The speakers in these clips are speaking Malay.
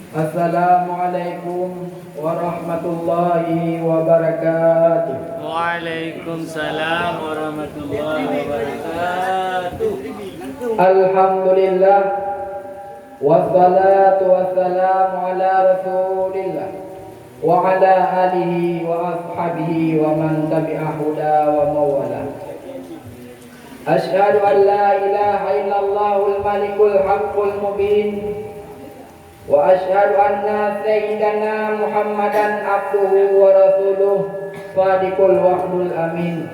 Assalamualaikum warahmatullahi wabarakatuh. Waalaikumsalam warahmatullahi wabarakatuh. Alhamdulillah wassalatu wassalamu ala rasulillah wa ala alihi wa ashabihi wa man tabi'a huda wa mawala. Asyhadu an la ilaha illallahul malikul haqqul mubin wa asyhadu anna sayyidana Muhammadan abduhu wa rasuluh sadiqul wa'dul amin.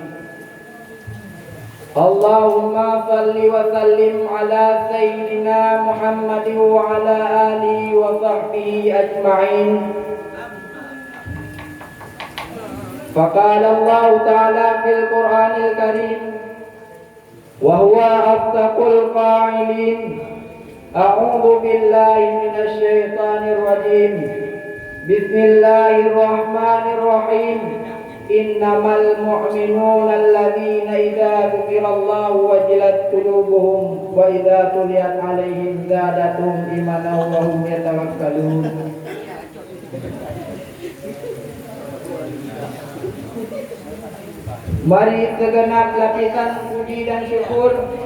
Allahumma salli wa sallim ala sayyidina Muhammadin wa ala alihi wa sahbihi ajma'in. Faqala Allah ta'ala fil Qur'anil Karim wa huwa asdaqul qa'ilin. A'udzu billahi minasy syaithanir rajim. Bismillahirrahmanirrahim. Innamal mu'minuna alladzina idza dzukirallahu wajilat qulubuhum wa idza tuliyat 'alaihim zadatuhum imanan wa hum yatawakkalun. Mari segenap lapisan puji dan syukur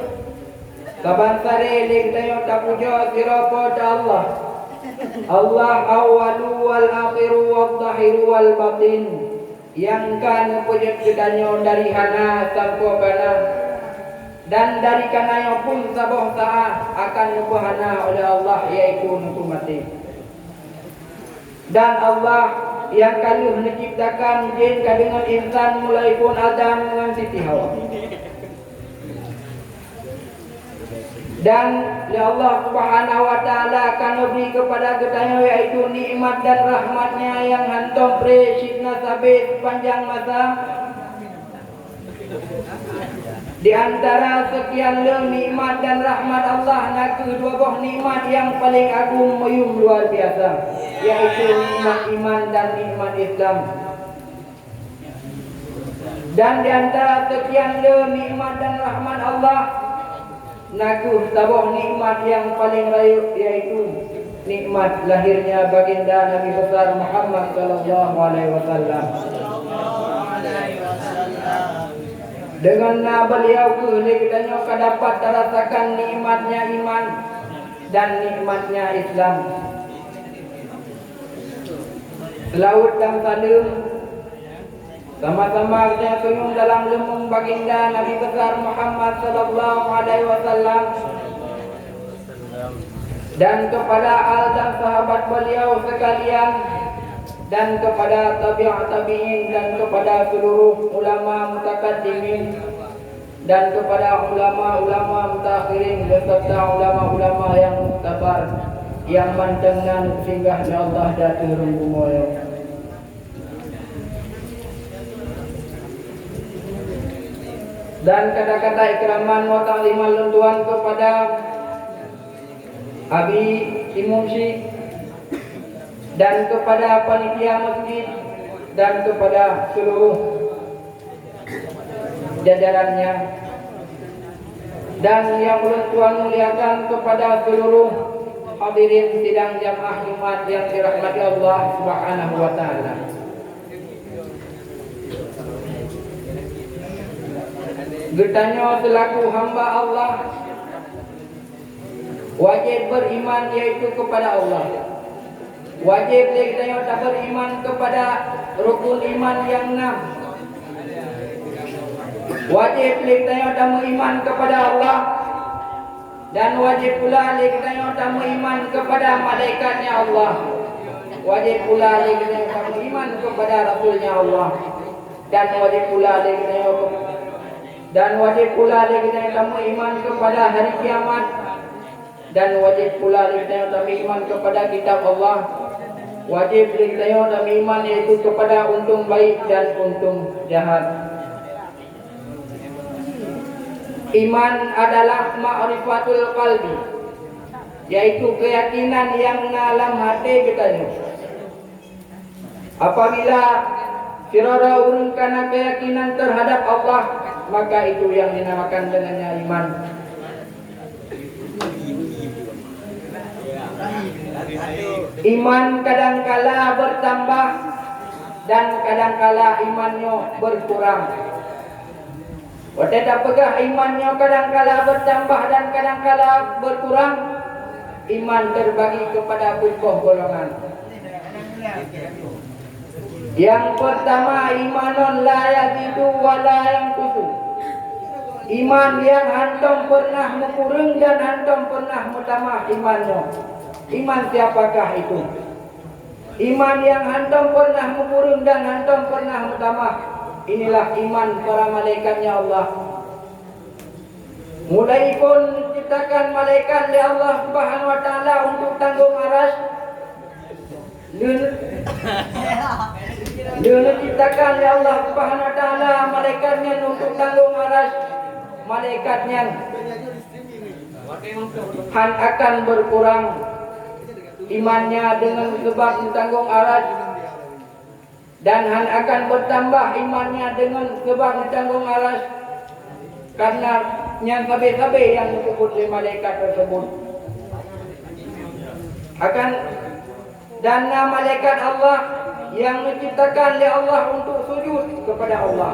kabansare ligdayo tapujo sira Allah. Allah awalu wal akhiru wal zahiru wal batin. Yang kan puji kedanyo dari hana sampai kana dan dari kanayo pun saboh saat akan nubuhana oleh Allah yaitu nubuh mati. Dan Allah yang kaluh menciptakan jin dengan insan mulai pun Adam dengan Siti Hawa. Dan ya Allah Subhanahu wa taala akan memberi kepada kita yaitu nikmat dan rahmatnya yang hantom presidna sabit panjang masa. Di antara sekian nikmat dan rahmat Allah, nak kedua buah nikmat yang paling agung meyum luar biasa, yaitu nikmat iman dan nikmat Islam. Dan di antara sekian nikmat dan rahmat Allah, naku tabuh nikmat yang paling rayu yaitu nikmat lahirnya baginda Nabi besar Muhammad sallallahu alaihi wasallam. Dengan beliau kita dapat merasakan nikmatnya iman dan nikmatnya Islam. Laut dan salim sama-sama kita kuyung dalam lembung baginda Nabi besar Muhammad sallallahu alaihi wasallam dan kepada al dan sahabat beliau sekalian dan kepada tabi'in dan kepada seluruh ulama mutakaddimin dan kepada ulama-ulama mutakhirin beserta ulama-ulama yang muktabar yang mantengan singgahnya Allah datur rumbumoyo. Dan kata-kata ikraman wa ta'liman luntuan kepada Abi Imumsi dan kepada panitia masjid dan kepada seluruh jajarannya, dan yang Tuhan muliakan kepada seluruh hadirin sidang jamaah Jumat yang dirahmati Allah Subhanahu wa taala. Gertanyo selaku hamba Allah wajib beriman yaitu kepada Allah. Wajib kita tak beriman kepada rukun iman yang 6. Wajib kita tak beriman kepada Allah, dan wajib pula kita tak beriman kepada malaikatnya Allah. Wajib pula kita tak beriman kepada rasulnya Allah, dan wajib pula kita tak beriman kepada hari kiamat, dan wajib pula kita tak beriman kepada kitab Allah. Wajib kita dan iman yaitu kepada untung baik dan untung jahat. Iman adalah ma'rifatul qalbi, yaitu keyakinan yang dalam hati kita. Apabila firara urun karena keyakinan terhadap Allah, maka itu yang dinamakan dengannya iman. Iman kadangkala bertambah dan kadangkala imannya berkurang. Apakah imannya kadangkala bertambah dan kadangkala berkurang? Iman terbagi kepada beberapa golongan. Yang pertama, imanon la yazidu wa la yanqusu. Iman yang antum pernah menurun dan antum pernah bertambah imannya. Iman siapakah itu? Iman yang antum pernah menurun dan antum pernah bertambah. Inilah iman para malaikatnya Allah. Mulai pun menciptakan malaikat oleh Allah Subhanahu wa taala untuk tanggung aras. Dia menciptakan oleh Allah Subhanahu wa taala malaikatnya untuk tanggung aras. Malaikatnya han akan berkurang imannya dengan sebab tanggung aras, dan han akan bertambah imannya dengan sebab tanggung aras karena yang sabe-sabe yang disebut oleh malaikat tersebut akan. Dan malaikat Allah yang diciptakan oleh Allah untuk sujud kepada Allah.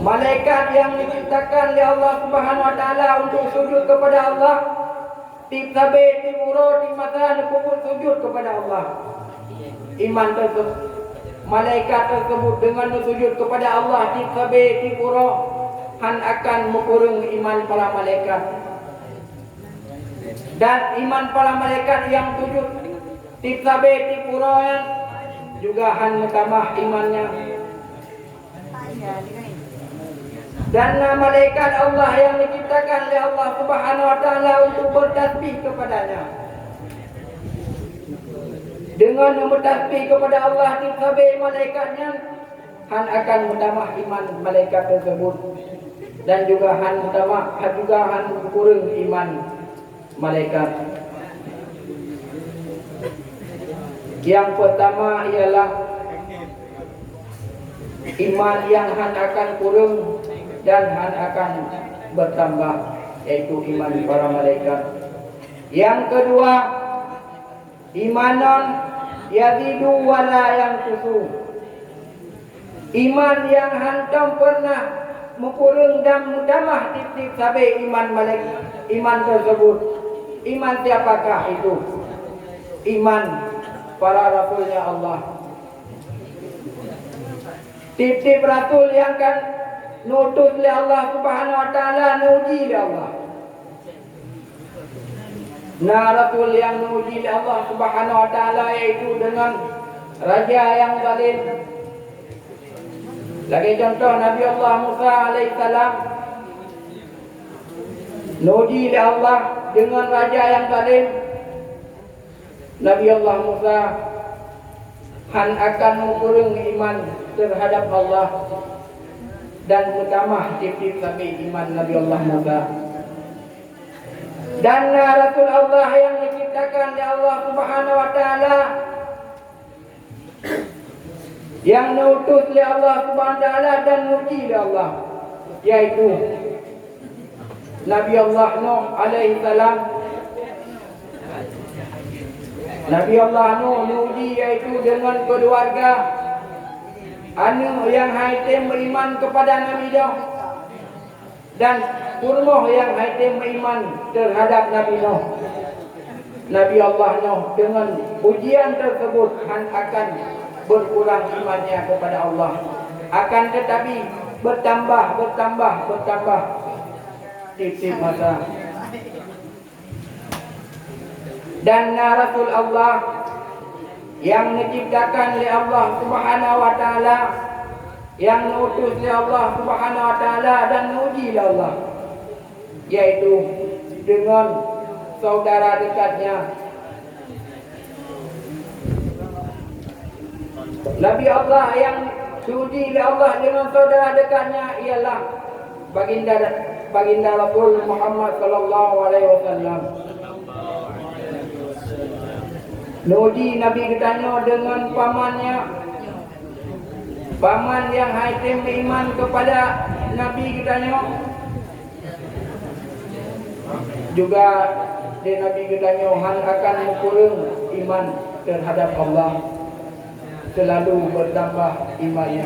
Malaikat yang diciptakan oleh Allah Subhanahu wa taala untuk sujud kepada Allah, tiap-sabe timuro di masa kubur sujud kepada Allah. Iman tersebut, malaikat tersebut dengan sujud kepada Allah tiap-sabe timuro han akan mengurangi iman para malaikat. Dan iman para malaikat yang sujud tiap-sabe timuro juga han menambah imannya. Dan malaikat Allah yang diciptakan oleh Allah Subhanahu wa taala untuk bertasbih kepadanya. Dengan bertasbih kepada Allah tiap-sabe malaikatnya, han akan menambah iman malaikat tersebut, dan juga han kurang iman malaikat. Yang pertama ialah iman yang han akan kurang dan han akan bertambah, yaitu iman para malaikat. Yang kedua, imanon yazidu wala yanqusu. Iman yang hantam pernah menkurang dan mendamah tiap-tiap sabe iman malaikat. Iman tersebut, iman siapakah itu? Iman para rasulnya Allah. Tiap-tiap rasul yang kan nutus oleh Allah Subhanahu wa taala, nuji oleh Allah. Nah, rasul yang nuji oleh Allah Subhanahu wa taala yaitu dengan raja yang zalim. Lagi contoh Nabi Allah Musa alaihissalam nuji oleh Allah dengan raja yang zalim. Nabi Allah Musa han akan mengurangi iman terhadap Allah dan bertambah tiap-tiap sabe iman Nabi Allah Musa. Dan Rasul Allah yang diciptakan oleh Allah Subhanahu wa taala, yang diutus oleh Allah Subhanahu wa taala dan muji oleh Allah, yaitu Nabi Allah Nuh alaihi salam. Nabi Allah Nuh muji yaitu dengan keluarga anu yang haitem beriman kepada Nabi Nuh, dan kurmoh yang haitem beriman terhadap Nabi Nuh. Nabi Allah Nuh dengan ujian tersebut akan berkurang imannya kepada Allah, akan tetapi bertambah tiap masa. Dan Rasul Allah yang diciptakan oleh Allah Subhanahu wa taala, yang diutus oleh Allah Subhanahu wa taala dan diuji oleh Allah, yaitu dengan saudara dekatnya. Nabi Allah yang diuji oleh Allah dengan saudara dekatnya ialah baginda Rasul Muhammad sallallahu alaihi wasallam. Nuji Nabi kitanya dengan pamannya, paman yang haitim beriman kepada Nabi kitanya, juga dia Nabi katanya han akan mengukurung iman terhadap Allah, selalu bertambah imannya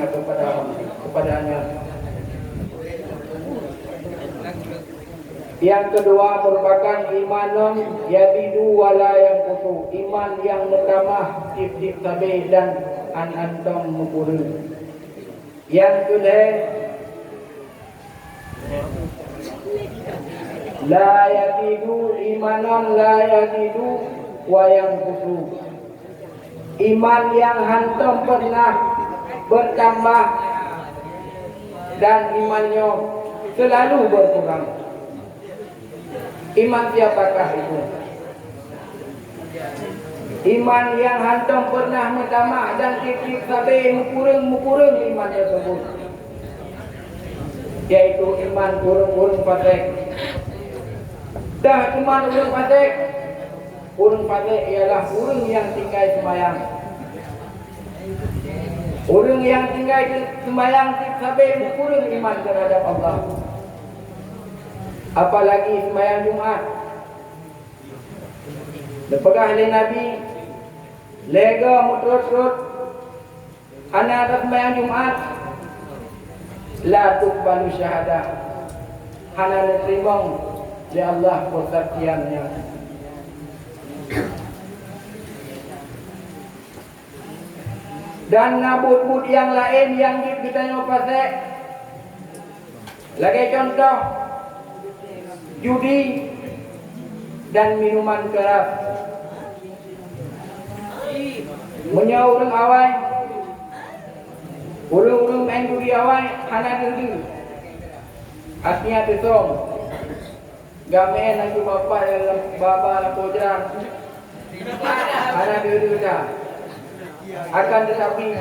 kepadanya. Yang kedua merupakan imanon yabidu wala yang kutu, iman yang bertambah tip-tip sabi dan an-antong mengukurung. Yang kedua la yazidu imanon la yazidu wa yang kutu, iman yang hantam pernah bertambah dan imannya selalu berkurang. Iman siapakah itu? Iman yang hantam pernah bertambah dan titik sampai mengkurung iman tersebut, yaitu iman urung fasik. Dah cuma urung fasik. Urung fasik ialah urung yang tinggal sembahyang. Urung yang tinggal sembahyang sampai mengkurung iman terhadap Allah. Apalagi sembahyang Jumaat. Lepegah oleh Nabi lega mutrut-trut ana atas sembahyang Jumaat la tuqbalu syahadah, hana diterima oleh Allah persaksiannya. Dan nabut-but yang lain yang kita fasik. Lagi contoh judi dan minuman keras. Menyaurung awai, urung-urung main judi awai, hana diri. Artinya tesong. Gamen nanti bapa yang baba pojang. Hana diri dah. Akan tetapi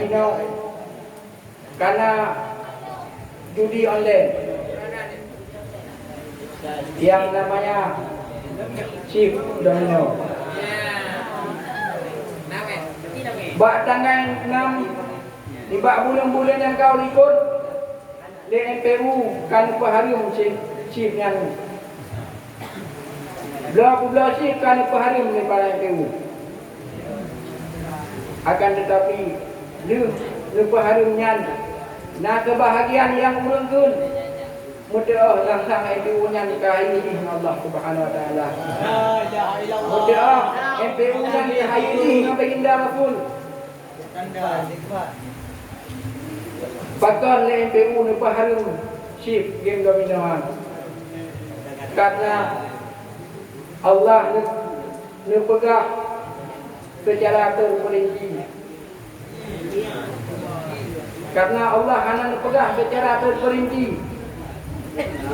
karena judi online yang namanya chip domino. Bak tanggal 6 di bak bulan-bulan yang kau ikut DMPU kan paharum chip yang belah chip kan paharum di DMPU. Akan tetapi lupa harumnya nah kebahagiaan yang urung-urung mudah langsung MPU nya nikahi Allah Subhanahu wa taala. Mudah MPU nya nikahi baginda Rasul. Bakal le MPU lupa harum chip game dominoan. Karena Allah nepegah secara terperinci. Karena Allah hanya nepegah secara terperinci.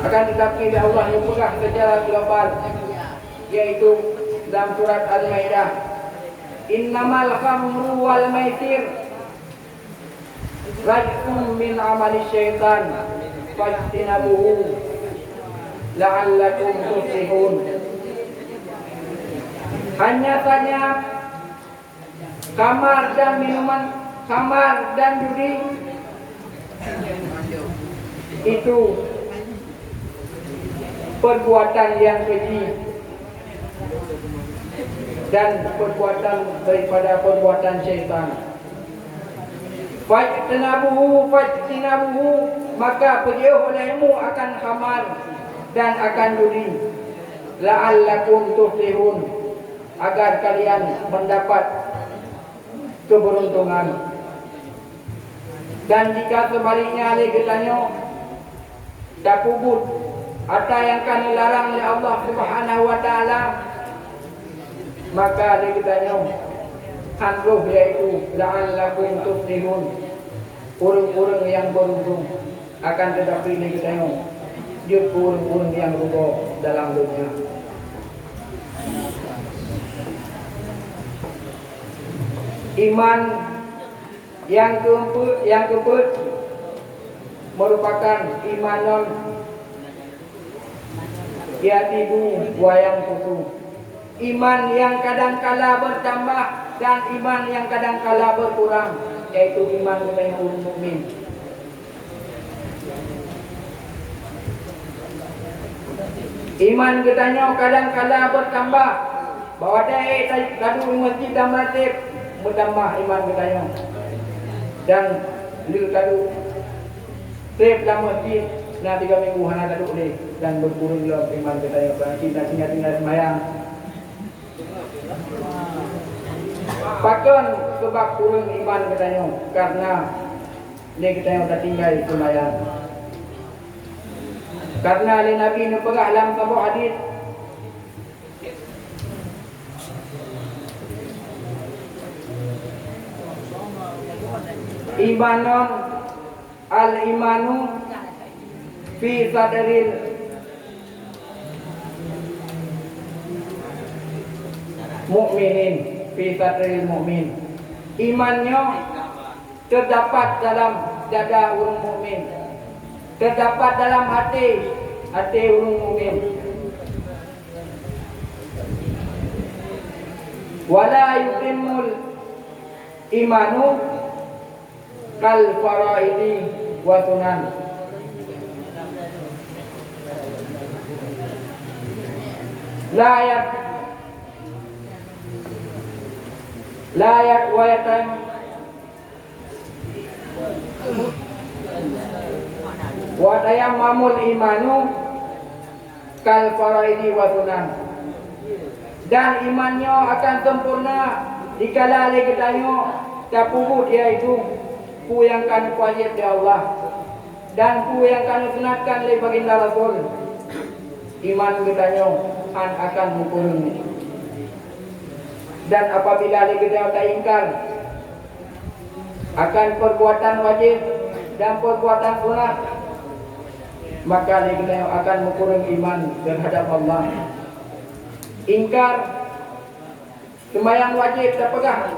Akan tetapi Allah nepegah secara global, yaitu dalam surat Al-Maidah, innamal khamru wal maisir raj'un min amali syaitan fajtinabuhu la'allakum tuflihun. Hanya saja kamar dan judi itu perbuatan yang keji dan perbuatan daripada perbuatan syaitan. Fajtinabuhu, maka berjauh olehmu akan kamar dan akan judi, la'allakum tuflihun, agar kalian mendapat keberuntungan. Dan jika sebaliknya kita dah kubur atau yang akan dilarang oleh Allah Subhanahu wa taala, maka kita handruh, yaitu la'allakum tuflihun, urung-urung yang beruntung. Akan tetapi kita urung-urung yang rugi dalam dunia. Iman yang keempat merupakan imanon yatibu wayang kutu, iman yang kadang-kala bertambah dan iman yang kadang-kala berkurang, yaitu iman kepada orang mukmin. Iman katanya kadang-kadang bertambah. Bawa dai tadu masjid dan ratib bertambah iman katanya. Dan lu tadu tip dalam masjid na 3 minggu hana tadu deh dan berkurang dalam iman katanya. Berarti tinggal sembahyang. Pakon sebab kurang iman katanya karena dia katanya tak tinggal sembahyang. Karena oleh Nabi ni pegah dalam sebuah hadis imanon al-imanu fi sadril mu'minin fi sadril mu'min. Imannya terdapat dalam dada orang mukmin, terdapat dalam hati orang mukmin. Wala yutimul imanu kal faraidi wa sunan. Layak wayatan wa tayammamul imanu kal faraidi wa sunan. Dan imannya akan sempurna dikala kitanya tapuhu dia itu ku yang kan wajib di Allah dan ku yang kan sunatkan oleh baginda Rasul. Iman kitanya akan mumpuni. Dan apabila kita tak ingkar akan perbuatan wajib dan perbuatan sunat, maka kita akan mengurangi iman terhadap Allah. Ingkar sembahyang wajib tak pegang,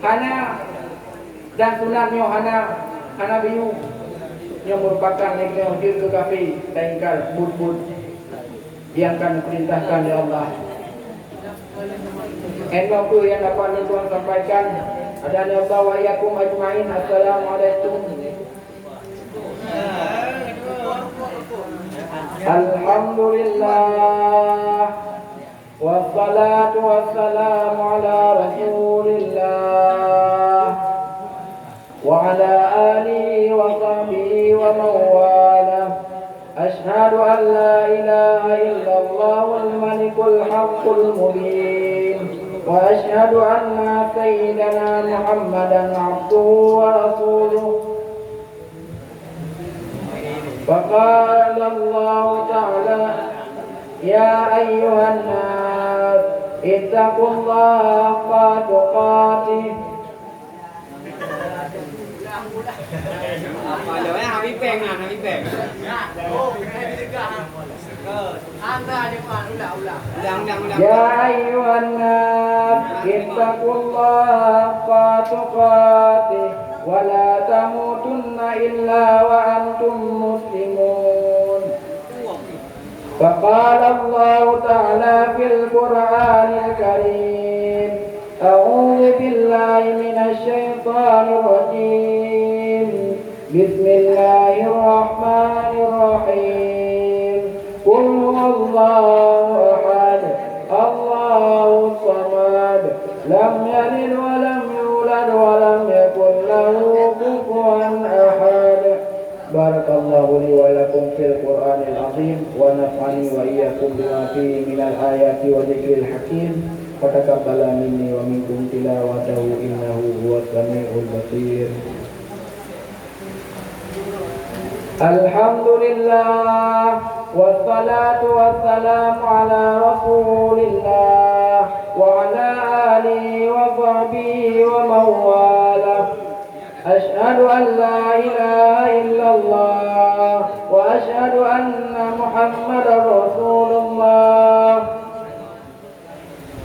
hana dan sunatnya hana biu yang merupakan kita ke kafir tak ingkar bud yang akan diperintahkan oleh Allah. Waktu yang dapat Tuhan sampaikan. Adanya Allah wa iyyakum ajma'in. Assalamualaikum. Alhamdulillah wassalatu wassalamu ala Rasulillah wa ala alihi wa sahbihi wa mawala. Ashhadu an la ilaha illallah wal malikul haqqul mubin. وأشهد أن سيدنا محمدا عبده ورسوله. فقال الله تعالى يا أيها الناس اتقوا الله حق تقاته. Ya ayyuhan nas ittaqullaha haqqa tuqatih wa la tamutunna illa wa antum muslimun. Faqala Allah Ta'ala fil Qur'anil Karim a'udzu billahi minasy syaithanir rajim. Bismillahirrahmanirrahim. Qul huwallahu ahad, Allahus samad, lam yalid wa lam yulad wa lam yakul lahu kufuwan ahad. Barakallahu li wa lakum fil Qur'anil azim wa nafa'ani wa iyyakum bima fihi minal ayati wa dzikril hakim. Wa taqabbala minni wa minkum tilawatahu innahu huwas samiul basir. Alhamdulillah wassalatu wassalamu ala Rasulillah wa ala alihi wa sahbihi wa mawala. Ashhadu an la ilaha illallah wa ashhadu anna Muhammadar Rasulullah.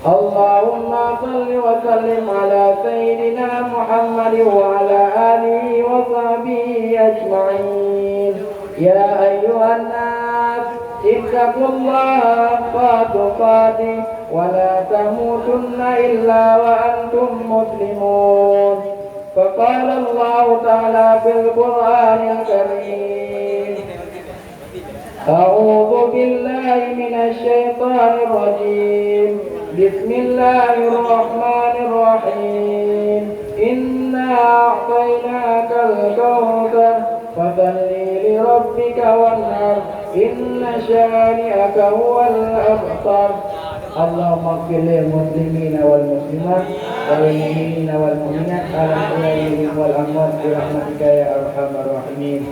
Allahumma salli wa sallim ala sayyidina Muhammad wa ala alihi wa sahbihi ajma'in. Ya ayyuhan nas ittaqullaha haqqa tuqatih wa la tamutunna illa wa antum muslimun. Faqala Allah Ta'ala fil Qur'anil Karim أعوذ بالله من الشيطان الرجيم بسم الله الرحمن الرحيم إنا أعطيناك الكوثر فصل لربك وانحر إن شانئك هو الأبتر اللهم اغفر للمسلمين والمسلمات والمؤمنين والمؤمنات الأحياء والأموات برحمتك يا أرحم الراحمين.